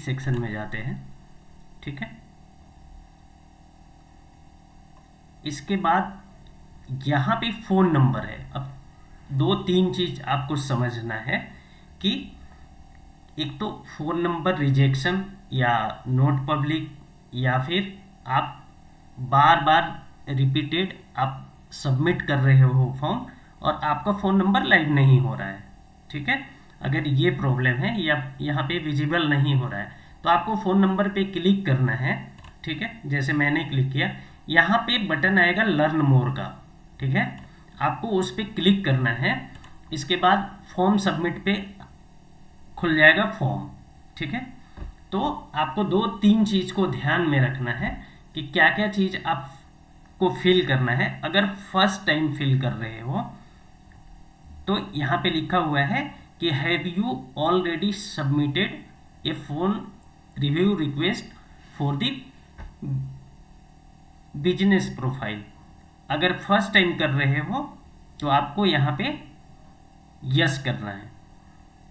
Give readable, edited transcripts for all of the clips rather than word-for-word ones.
Section में जाते हैं। ठीक है, इसके बाद यहाँ पे फ़ोन नंबर है। अब 2-3 चीज़ आपको समझना है कि एक तो फ़ोन नंबर रिजेक्शन या नोट पब्लिक, या फिर आप बार बार रिपीटेड आप सबमिट कर रहे हो फॉर्म और आपका फ़ोन नंबर लाइव नहीं हो रहा है। ठीक है, अगर ये प्रॉब्लम है या यहाँ पे विजिबल नहीं हो रहा है तो आपको फ़ोन नंबर पे क्लिक करना है। ठीक है, जैसे मैंने क्लिक किया, यहाँ पे बटन आएगा लर्न मोर का। ठीक है, आपको उस पर क्लिक करना है। इसके बाद फॉर्म सबमिट पे खुल जाएगा फॉर्म। ठीक है, तो आपको 2-3 चीज़ को ध्यान में रखना है कि क्या क्या चीज़ आपको फिल करना है। अगर फर्स्ट टाइम फिल कर रहे हो तो यहाँ पे लिखा हुआ है कि have you already submitted A phone review request for the business profile. अगर फर्स्ट टाइम कर रहे हो तो आपको यहाँ पे यस करना है।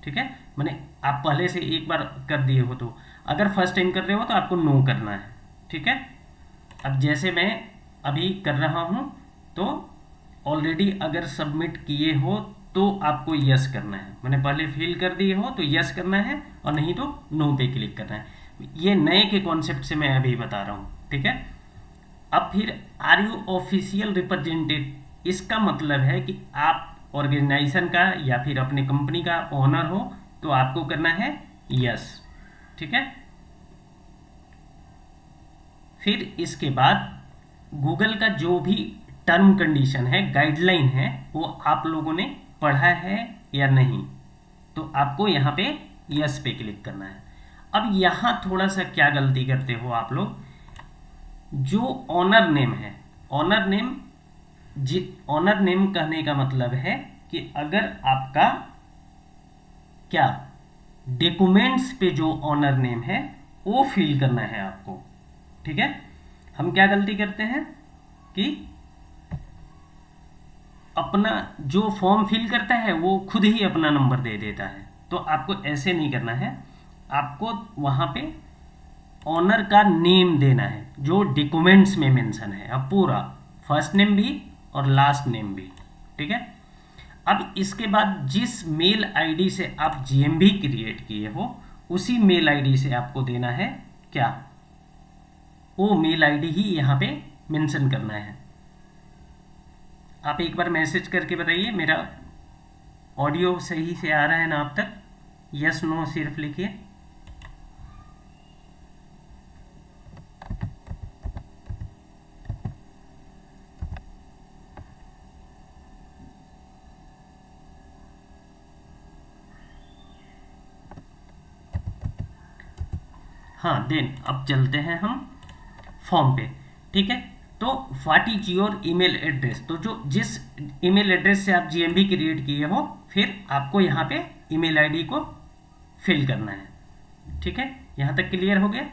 ठीक है, मैंने आप पहले से एक बार कर दिए हो तो, अगर फर्स्ट टाइम कर रहे हो तो आपको नो करना है। ठीक है, अब जैसे मैं अभी कर रहा हूँ तो ऑलरेडी अगर सबमिट किए हो तो आपको यस करना है। मैंने पहले फिल कर दिए हो तो यस करना है और नहीं तो नो पे क्लिक करना है। ये नए के कॉन्सेप्ट से मैं अभी बता रहा हूँ। ठीक है, अब फिर आर यू ऑफिशियल रिप्रेजेंटेटिव, इसका मतलब है कि आप ऑर्गेनाइजेशन का या फिर अपने कंपनी का ओनर हो तो आपको करना है यस। ठीक है, फिर इसके बाद गूगल का जो भी टर्म कंडीशन है, गाइडलाइन है, वो आप लोगों ने पढ़ा है या नहीं, तो आपको यहाँ पे यस पे क्लिक करना है। अब यहाँ थोड़ा सा क्या गलती करते हो आप लोग, जो ऑनर नेम है, ऑनर नेम कहने का मतलब है कि अगर आपका क्या डॉक्यूमेंट्स पे जो ऑनर नेम है वो फिल करना है आपको। ठीक है, हम क्या गलती करते हैं कि अपना जो फॉर्म फिल करता है वो खुद ही अपना नंबर दे देता है, तो आपको ऐसे नहीं करना है। आपको वहाँ पे ऑनर का नेम देना है जो डॉक्यूमेंट्स में मेंशन है, अब पूरा फर्स्ट नेम भी और लास्ट नेम भी। ठीक है, अब इसके बाद जिस मेल आईडी से आप जीएमबी क्रिएट किए हो उसी मेल आईडी से आपको देना है क्या, वो मेल आईडी ही यहाँ पे मेंशन करना है। आप एक बार मैसेज करके बताइए मेरा ऑडियो सही से आ रहा है ना आप तक, यस नो सिर्फ लिखिए। हाँ, देन अब चलते हैं हम फॉर्म पे। ठीक है, तो what is your email address, तो जो जिस ईमेल एड्रेस से आप जीएमबी क्रिएट किए हो फिर आपको यहाँ पे ईमेल आईडी को फिल करना है। ठीक है, यहाँ तक क्लियर हो गया।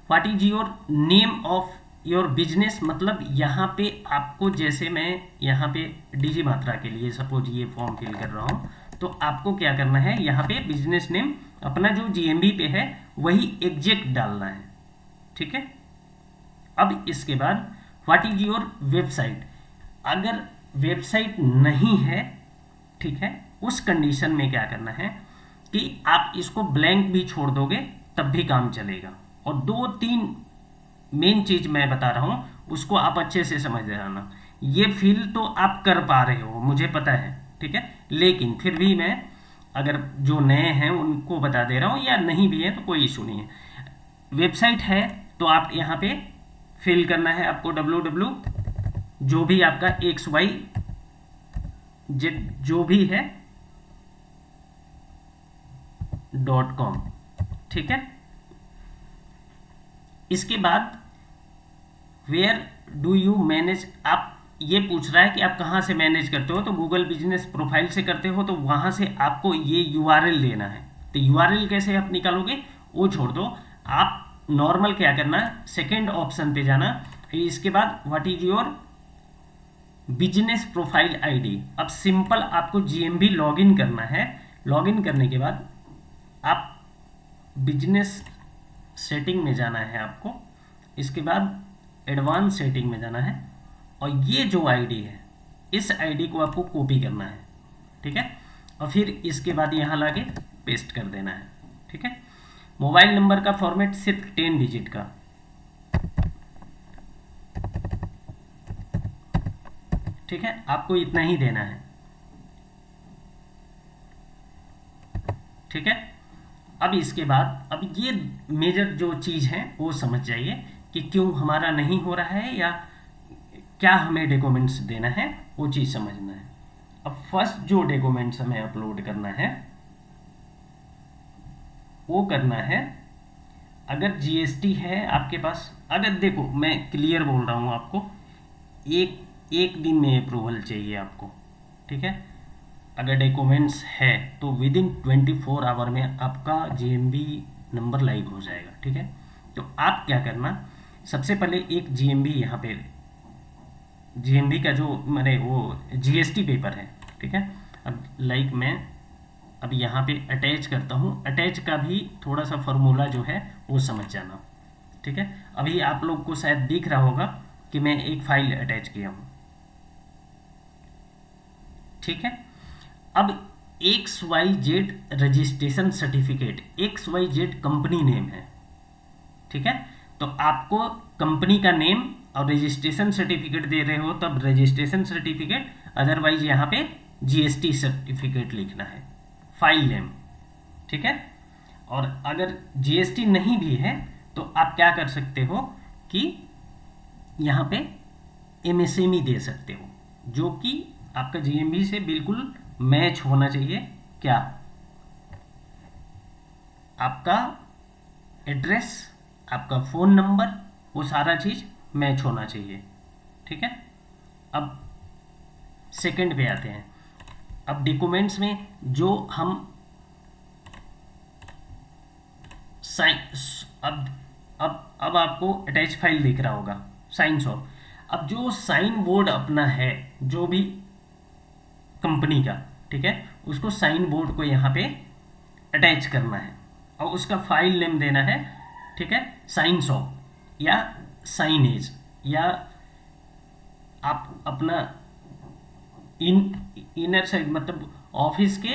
What is your name of your business, मतलब यहाँ पे आपको, जैसे मैं यहाँ पे डीजी मात्रा के लिए सपोज ये फॉर्म फिल कर रहा हूँ तो आपको क्या करना है, यहाँ पे बिजनेस नेम अपना जो जीएमबी पे है वही एग्जैक्ट डालना है। ठीक है, अब इसके बाद व्हाट इज योर वेबसाइट, अगर वेबसाइट नहीं है, ठीक है, उस कंडीशन में क्या करना है कि आप इसको ब्लैंक भी छोड़ दोगे तब भी काम चलेगा। और 2-3 मेन चीज मैं बता रहा हूं उसको आप अच्छे से समझ लेना। ये फील तो आप कर पा रहे हो मुझे पता है, ठीक है, लेकिन फिर भी मैं अगर जो नए हैं उनको बता दे रहा हूं, या नहीं भी है तो कोई इशू नहीं है। वेबसाइट है तो आप यहाँ पे फिल करना है आपको www जो भी आपका XYZ जो भी है .com। ठीक है, इसके बाद वेयर डू यू मैनेज, आप ये पूछ रहा है कि आप कहाँ से मैनेज करते हो, तो गूगल बिजनेस प्रोफाइल से करते हो तो वहाँ से आपको ये URL देना है। तो URL कैसे आप निकालोगे वो छोड़ दो, आप नॉर्मल क्या करना, सेकेंड ऑप्शन पे जाना, इसके बाद what is your business profile ID. अब सिंपल आपको GMB लॉगिन करना है। लॉगिन करने के बाद आप बिजनेस सेटिंग में जाना है आपको, इसके बाद एडवांस सेटिंग में जाना है, और ये जो आईडी है इस आईडी को आपको कॉपी करना है, ठीक है, और फिर इसके बाद यहाँ लाके पेस्ट कर देना है, ठीक है। मोबाइल नंबर का फॉर्मेट सिर्फ 10 डिजिट का, ठीक है, आपको इतना ही देना है, ठीक है। अब इसके बाद अब ये मेजर जो चीज़ है वो समझ जाइए कि क्यों हमारा नहीं हो रहा है या क्या हमें डॉक्यूमेंट्स देना है, वो चीज़ समझना है। अब फर्स्ट जो डॉक्यूमेंट्स हमें अपलोड करना है वो करना है, अगर जीएसटी है आपके पास, अगर देखो मैं क्लियर बोल रहा हूँ आपको, एक दिन में अप्रूवल चाहिए आपको, ठीक है। अगर डॉक्यूमेंट्स है तो विद इन 24 आवर में आपका जीएमबी नंबर लाइव हो जाएगा, ठीक है। तो आप क्या करना, सबसे पहले एक जीएमबी यहाँ पे, जीएमबी का जो मैंने वो जीएसटी पेपर है, ठीक है। अब लाइक मैं अब यहाँ पे अटैच करता हूँ, अटैच का भी थोड़ा सा फॉर्मूला जो है वो समझ जाना, ठीक है। अभी आप लोग को शायद दिख रहा होगा कि मैं एक फाइल अटैच किया हूँ, ठीक है। अब XYZ registration certificate, XYZ company name है, ठीक है। तो आपको कंपनी का नेम और रजिस्ट्रेशन सर्टिफिकेट दे रहे हो तब रजिस्ट्रेशन सर्टिफिकेट, अदरवाइज यहाँ पे जीएसटी सर्टिफिकेट लिखना है, फाइल नेम, ठीक है। और अगर जीएसटी नहीं भी है तो आप क्या कर सकते हो कि यहाँ पे एमएसएमई दे सकते हो, जो कि आपका जीएमबी से बिल्कुल मैच होना चाहिए। क्या आपका एड्रेस, आपका फ़ोन नंबर, वो सारा चीज़ मैच होना चाहिए, ठीक है। अब सेकंड पे आते हैं। अब डॉक्यूमेंट्स में जो हम साइन, अब आपको अटैच फाइल दिख रहा होगा, साइंस ऑफ, अब जो साइन बोर्ड अपना है जो भी कंपनी का, ठीक है, उसको साइन बोर्ड को यहाँ पे अटैच करना है और उसका फाइल नेम देना है, ठीक है, साइंस ऑफ या साइनेज, या आप अपना इनर साइड मतलब ऑफिस के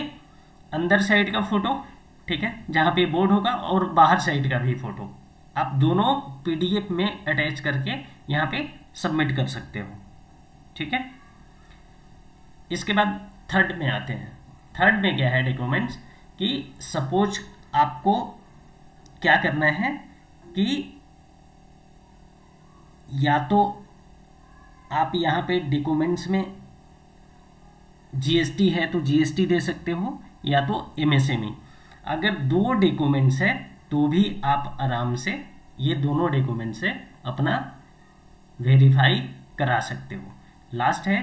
अंदर साइड का फोटो, ठीक है, जहाँ पे बोर्ड होगा, और बाहर साइड का भी फोटो, आप दोनों पीडीएफ में अटैच करके यहाँ पे सबमिट कर सकते हो, ठीक है। इसके बाद थर्ड में आते हैं। थर्ड में क्या है डॉक्यूमेंट्स कि सपोज आपको क्या करना है कि या तो आप यहाँ पे डॉक्यूमेंट्स में जीएसटी है तो जीएसटी दे सकते हो, या तो एमएसएमई। अगर दो डॉक्यूमेंट्स है तो भी आप आराम से ये दोनों डॉक्यूमेंट से अपना वेरीफाई करा सकते हो। लास्ट है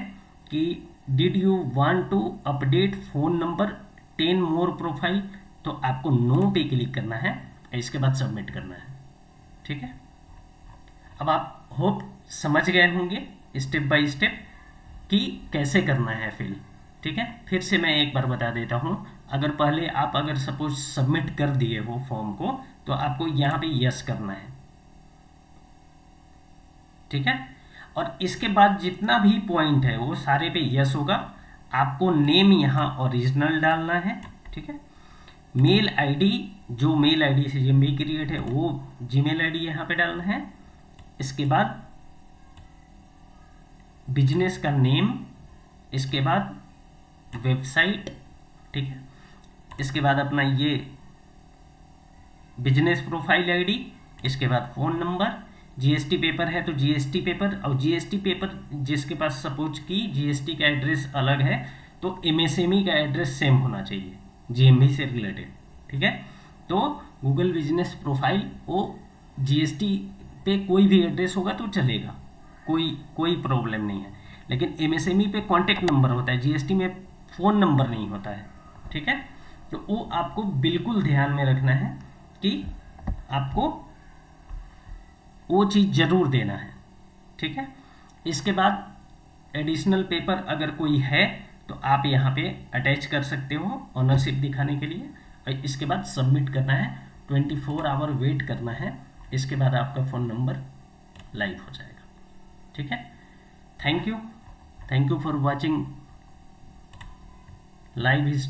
कि did you want to update phone number 10 more profile, तो आपको नो पे क्लिक करना है, इसके बाद सबमिट करना है, ठीक है। अब आप होप समझ गए होंगे स्टेप बाय स्टेप कि कैसे करना है फिल, ठीक है। फिर से मैं एक बार बता देता हूँ, अगर पहले आप अगर सपोज सबमिट कर दिए हो फॉर्म को तो आपको यहाँ पे यस करना है, ठीक है। और इसके बाद जितना भी पॉइंट है वो सारे पे यस होगा। आपको नेम यहाँ ओरिजिनल डालना है, ठीक है। मेल आईडी, जो मेल आईडी से जीमेल क्रिएट है वो जीमेल आईडी यहाँ पे डालना है। इसके बाद बिजनेस का नेम, इसके बाद वेबसाइट, ठीक है। इसके बाद अपना ये बिजनेस प्रोफाइल आईडी, इसके बाद फ़ोन नंबर, जीएसटी पेपर है तो जीएसटी पेपर, और जीएसटी पेपर जिसके पास सपोज की जीएसटी का एड्रेस अलग है तो एमएसएमई का एड्रेस सेम होना चाहिए जीएमबी से रिलेटेड, ठीक है। तो गूगल बिजनेस प्रोफाइल वो जीएसटी पे कोई भी एड्रेस होगा तो चलेगा, कोई प्रॉब्लम नहीं है, लेकिन एमएसएमई पे कॉन्टैक्ट नंबर होता है, जीएसटी में फ़ोन नंबर नहीं होता है, ठीक है। तो वो आपको बिल्कुल ध्यान में रखना है कि आपको वो चीज़ ज़रूर देना है, ठीक है। इसके बाद एडिशनल पेपर अगर कोई है तो आप यहाँ पे अटैच कर सकते हो ऑनरशिप दिखाने के लिए, और इसके बाद सबमिट करना है 24 आवर वेट करना है, इसके बाद आपका फ़ोन नंबर लाइव हो जाएगा। ठीक है, thank you for watching live history.